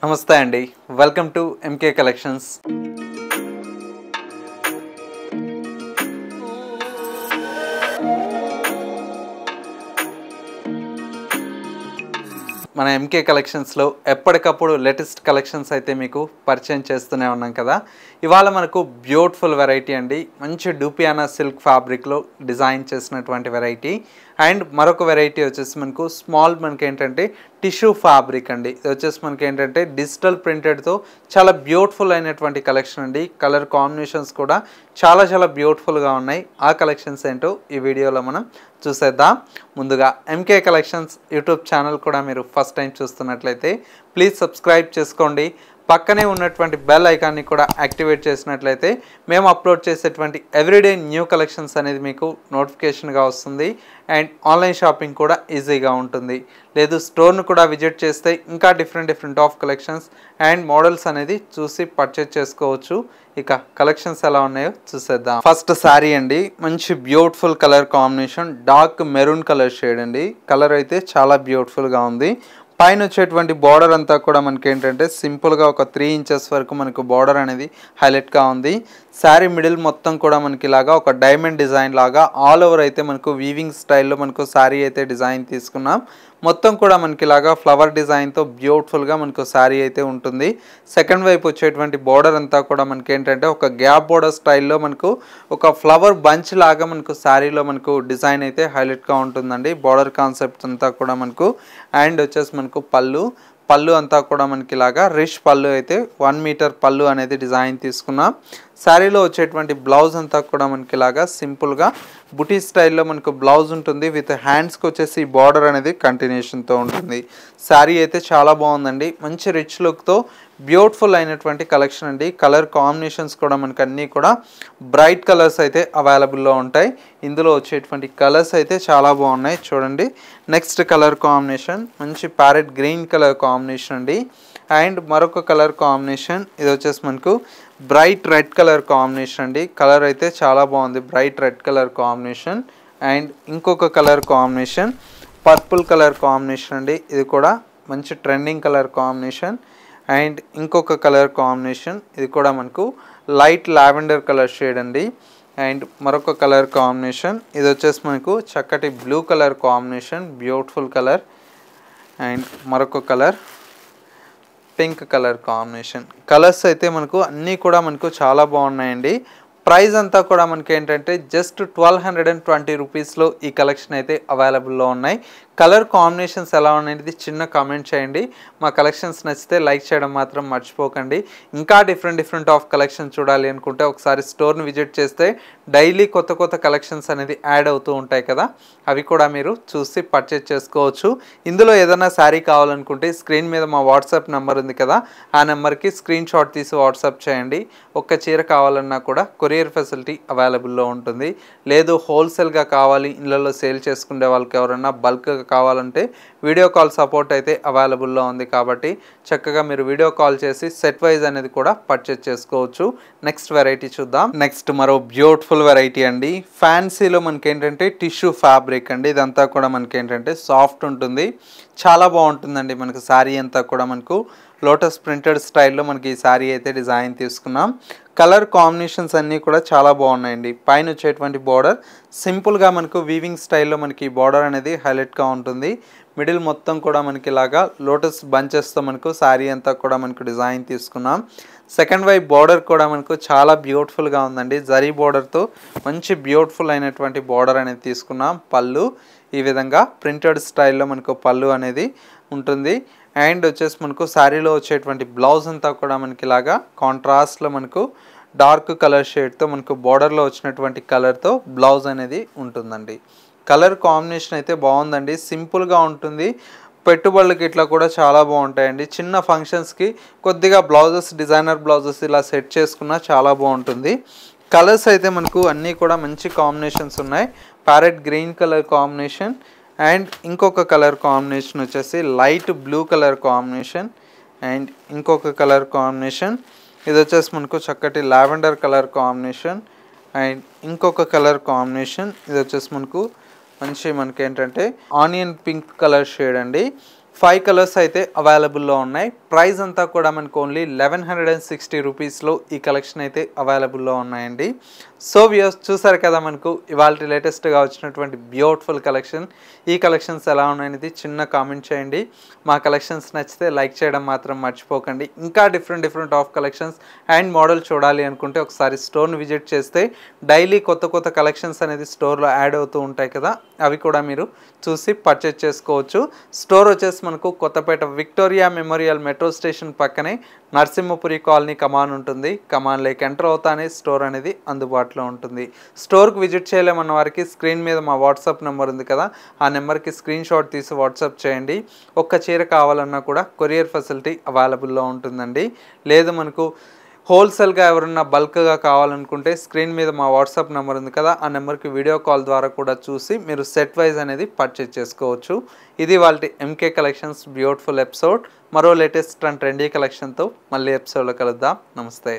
నమస్తే అండి. Welcome to MK collections. మన ఎంకే కలెక్షన్స్లో ఎప్పటికప్పుడు లేటెస్ట్ కలెక్షన్స్ అయితే మీకు పరిచయం చేస్తూనే ఉన్నాం కదా. ఇవాళ మనకు బ్యూటిఫుల్ వెరైటీ అండి. మంచి డూపియానా సిల్క్ ఫ్యాబ్రిక్లో డిజైన్ చేసినటువంటి వెరైటీ. అండ్ మరొక వెరైటీ వచ్చేసి మనకి ఏంటంటే టిష్యూ ఫ్యాబ్రిక్ అండి. ఇది వచ్చేసి మనకి ఏంటంటే డిజిటల్ ప్రింటెడ్తో చాలా బ్యూటిఫుల్ అయినటువంటి కలెక్షన్ అండి. కలర్ కాంబినేషన్స్ కూడా చాలా బ్యూటిఫుల్గా ఉన్నాయి. ఆ కలెక్షన్స్ ఏంటో ఈ వీడియోలో మనం చూసేద్దాం. ముందుగా ఎంకే కలెక్షన్స్ యూట్యూబ్ ఛానల్ కూడా మీరు ఫస్ట్ టైం చూస్తున్నట్లయితే ప్లీజ్ సబ్స్క్రైబ్ చేసుకోండి. పక్కనే ఉన్నటువంటి బెల్ ఐకాన్ని కూడా యాక్టివేట్ చేసినట్లయితే మేము అప్లోడ్ చేసేటువంటి ఎవ్రీడే న్యూ కలెక్షన్స్ అనేది మీకు నోటిఫికేషన్గా వస్తుంది. అండ్ ఆన్లైన్ షాపింగ్ కూడా ఈజీగా ఉంటుంది. లేదు స్టోర్ను కూడా విజిట్ చేస్తే ఇంకా different of collections and models అనేది చూసి పర్చేజ్ చేసుకోవచ్చు. ఇక కలెక్షన్స్ ఎలా ఉన్నాయో చూసేద్దాం. ఫస్ట్ శారీ అండి. మంచి beautiful colour combination, dark maroon colour shade అండి. కలర్ అయితే చాలా బ్యూటిఫుల్గా ఉంది. పైన వచ్చేటువంటి బార్డర్ అంతా కూడా మనకి ఏంటంటే సింపుల్గా ఒక 3 ఇంచెస్ వరకు మనకు బార్డర్ అనేది హైలైట్గా ఉంది. శారీ మిడిల్ మొత్తం కూడా మనకి ఇలాగా ఒక డైమండ్ డిజైన్ లాగా ఆల్ ఓవర్ అయితే మనకు వీవింగ్ స్టైల్లో మనకు శారీ అయితే డిజైన్ తీసుకున్నాం. మొత్తం కూడా మనకి ఇలాగా ఫ్లవర్ డిజైన్తో బ్యూటిఫుల్గా మనకు శారీ అయితే ఉంటుంది. సెకండ్ వైపు వచ్చేటువంటి బార్డర్ అంతా కూడా మనకి ఏంటంటే ఒక గ్యాప్ బార్డర్ స్టైల్లో మనకు ఒక ఫ్లవర్ బంచ్ లాగా మనకు శారీలో మనకు డిజైన్ అయితే హైలైట్గా ఉంటుందండి. బార్డర్ కాన్సెప్ట్ అంతా కూడా మనకు అండ్ వచ్చేసి మనకు పళ్ళు అంతా కూడా మనకి ఇలాగా రిష్ పళ్ళు అయితే 1 మీటర్ పళ్ళు అనేది డిజైన్ తీసుకున్నాం. శారీలో వచ్చేటువంటి బ్లౌజ్ అంతా కూడా మనకి ఇలాగా సింపుల్గా బుటీ స్టైల్లో మనకు బ్లౌజ్ ఉంటుంది. విత్ హ్యాండ్స్కి వచ్చేసి బార్డర్ అనేది కంటిన్యూషన్తో ఉంటుంది. శారీ అయితే చాలా బాగుందండి. మంచి రిచ్ లుక్తో బ్యూటిఫుల్ అయినటువంటి కలెక్షన్ అండి. కలర్ కాంబినేషన్స్ కూడా మనకు అన్నీ కూడా బ్రైట్ కలర్స్ అయితే అవైలబుల్లో ఉంటాయి. ఇందులో వచ్చేటువంటి కలర్స్ అయితే చాలా బాగున్నాయి చూడండి. నెక్స్ట్ కలర్ కాంబినేషన్ మంచి ప్యారెట్ గ్రీన్ కలర్ కాంబినేషన్ అండి. అండ్ మరొక కలర్ కాంబినేషన్ ఇది వచ్చేసి మనకు బ్రైట్ రెడ్ కలర్ కాంబినేషన్ అండి. కలర్ అయితే చాలా బాగుంది, bright red colour combination. And ఇంకొక colour combination purple colour combination అండి. ఇది కూడా మంచి ట్రెండింగ్ కలర్ కాంబినేషన్. అండ్ ఇంకొక కలర్ కాంబినేషన్ ఇది కూడా మనకు లైట్ లావెండర్ కలర్ షేడ్ అండి. అండ్ మరొక కలర్ కాంబినేషన్ ఇది వచ్చేసి మనకు చక్కటి blue colour combination, beautiful colour. And మరొక colour pink colour combination. Colours అయితే మనకు అన్నీ కూడా మనకు చాలా బాగున్నాయండి. ప్రైస్ అంతా కూడా మనకి ఏంటంటే జస్ట్ 1220 రూపీస్లో ఈ కలెక్షన్ అయితే అవైలబుల్లో ఉన్నాయి. కలర్ కాంబినేషన్స్ ఎలా ఉన్నాయనేది చిన్న కామెంట్ చేయండి. మా కలెక్షన్స్ నచ్చితే లైక్ చేయడం మాత్రం మర్చిపోకండి. ఇంకా డిఫరెంట్ ఆఫ్ కలెక్షన్ చూడాలి అనుకుంటే ఒకసారి స్టోర్ని విజిట్ చేస్తే డైలీ కొత్త కలెక్షన్స్ అనేది యాడ్ అవుతూ ఉంటాయి కదా, అవి కూడా మీరు చూసి పర్చేజ్ చేసుకోవచ్చు. ఇందులో ఏదైనా శారీ కావాలనుకుంటే స్క్రీన్ మీద మా వాట్సాప్ నెంబర్ ఉంది కదా, ఆ నెంబర్కి స్క్రీన్ షాట్ తీసి వాట్సాప్ చేయండి. ఒక్క చీర కావాలన్నా కూడా కొరియర్ ఫెసిలిటీ అవైలబుల్లో ఉంటుంది. లేదు హోల్సేల్గా కావాలి, ఇళ్ళల్లో సేల్ చేసుకునే వాళ్ళకి ఎవరైనా బల్క్గా కావాలంటే వీడియో కాల్ సపోర్ట్ అయితే అవైలబుల్లో ఉంది. కాబట్టి చక్కగా మీరు వీడియో కాల్ చేసి సెట్ వైజ్ అనేది కూడా పర్చేజ్ చేసుకోవచ్చు. నెక్స్ట్ వెరైటీ చూద్దాం. నెక్స్ట్ మరో బ్యూటిఫుల్ వెరైటీ అండి. ఫ్యాన్సీలో మనకి ఏంటంటే టిష్యూ ఫ్యాబ్రిక్ అండి. ఇదంతా కూడా మనకి ఏంటంటే సాఫ్ట్ ఉంటుంది, చాలా బాగుంటుందండి. మనకు శారీ అంతా కూడా మనకు లోటస్ ప్రింటెడ్ స్టైల్లో మనకి ఈ శారీ అయితే డిజైన్ తీసుకున్నాం. కలర్ కాంబినేషన్స్ అన్నీ కూడా చాలా బాగున్నాయండి. పైన వచ్చేటువంటి బార్డర్ సింపుల్గా మనకు వీవింగ్ స్టైల్లో మనకి బార్డర్ అనేది హైలైట్గా ఉంటుంది. మిడిల్ మొత్తం కూడా మనకి ఇలాగా లోటస్ బంచెస్తో మనకు శారీ అంతా కూడా మనకు డిజైన్ తీసుకున్నాం. సెకండ్ వైపు బార్డర్ కూడా మనకు చాలా బ్యూటిఫుల్గా ఉందండి. జరీ బార్డర్తో మంచి బ్యూటిఫుల్ అయినటువంటి బార్డర్ అనేది తీసుకున్నాం. పళ్ళు ఈ విధంగా ప్రింటెడ్ స్టైల్లో మనకు పళ్ళు అనేది ఉంటుంది. అండ్ వచ్చేసి మనకు శారీలో వచ్చేటువంటి బ్లౌజ్ అంతా కూడా మనకి ఇలాగా కాంట్రాస్ట్లో మనకు డార్క్ కలర్ షేడ్తో మనకు బార్డర్లో వచ్చినటువంటి కలర్తో బ్లౌజ్ అనేది ఉంటుందండి. కలర్ కాంబినేషన్ అయితే బాగుందండి, సింపుల్గా ఉంటుంది. పెట్టుబడులకి ఇట్లా కూడా చాలా బాగుంటాయండి. చిన్న ఫంక్షన్స్కి కొద్దిగా బ్లౌజెస్, డిజైనర్ బ్లౌజెస్ ఇలా సెట్ చేసుకున్నా చాలా బాగుంటుంది. కలర్స్ అయితే మనకు అన్నీ కూడా మంచి కాంబినేషన్స్ ఉన్నాయి. Parrot green colour combination and ఇంకొక కలర్ కాంబినేషన్ వచ్చేసి light blue colour combination. And ఇంకొక కలర్ కాంబినేషన్ ఇది వచ్చేసి మనకు చక్కటి లావెండర్ కలర్ కాంబినేషన్. అండ్ ఇంకొక కలర్ కాంబినేషన్ ఇది వచ్చేసి మనకి ఏంటంటే ఆనియన్ పింక్ కలర్ షేడ్ అండి. 5 కలర్స్ అయితే అవైలబుల్లో ఉన్నాయి. ప్రైస్ అంతా కూడా మనకు ఓన్లీ 1160 రూపీస్లో ఈ కలెక్షన్ అయితే అవైలబుల్లో ఉన్నాయండి. సో వ్యూయర్స్ చూసారు కదా మనకు ఇవాళ లేటెస్ట్గా వచ్చినటువంటి బ్యూటిఫుల్ కలెక్షన్. ఈ కలెక్షన్స్ ఎలా ఉన్నాయనేది చిన్న కామెంట్ చేయండి. మా కలెక్షన్స్ నచ్చితే లైక్ చేయడం మాత్రం మర్చిపోకండి. ఇంకా different of collections and model చూడాలి అనుకుంటే ఒకసారి స్టోర్ని విజిట్ చేస్తే డైలీ కొత్త కలెక్షన్స్ అనేది స్టోర్లో యాడ్ అవుతూ ఉంటాయి కదా, అవి కూడా మీరు చూసి పర్చేజ్ చేసుకోవచ్చు. స్టోర్ వచ్చేసి మనకు Kothapet Victoria Memorial metro station పక్కనే నరసింహపురి కాలనీ కమాన్ ఉంటుంది. కమాన్లోకి ఎంటర్ అవుతానే స్టోర్ అనేది అందుబాటులో ఉంటుంది. స్టోర్కి విజిట్ చేయలేమన్న వారికి స్క్రీన్ మీద మా వాట్సాప్ నెంబర్ ఉంది కదా, ఆ నెంబర్కి స్క్రీన్ షాట్ తీసి వాట్సాప్ చేయండి. ఒక్క చీర కావాలన్నా కూడా కొరియర్ ఫెసిలిటీ అవైలబుల్లో ఉంటుందండి. లేదు మనకు హోల్సేల్గా ఎవరన్నా బల్క్గా కావాలనుకుంటే స్క్రీన్ మీద మా వాట్సాప్ నెంబర్ ఉంది కదా, ఆ నెంబర్కి వీడియో కాల్ ద్వారా కూడా చూసి మీరు సెట్ వైజ్ అనేది పర్చేజ్ చేసుకోవచ్చు. ఇది వాళ్ళ ఎంకే కలెక్షన్స్ బ్యూటిఫుల్ ఎపిసోడ్. మరో లేటెస్ట్ అండ్ ట్రెండీ కలెక్షన్తో మళ్ళీ ఎపిసోడ్లో కలుద్దాం. నమస్తే.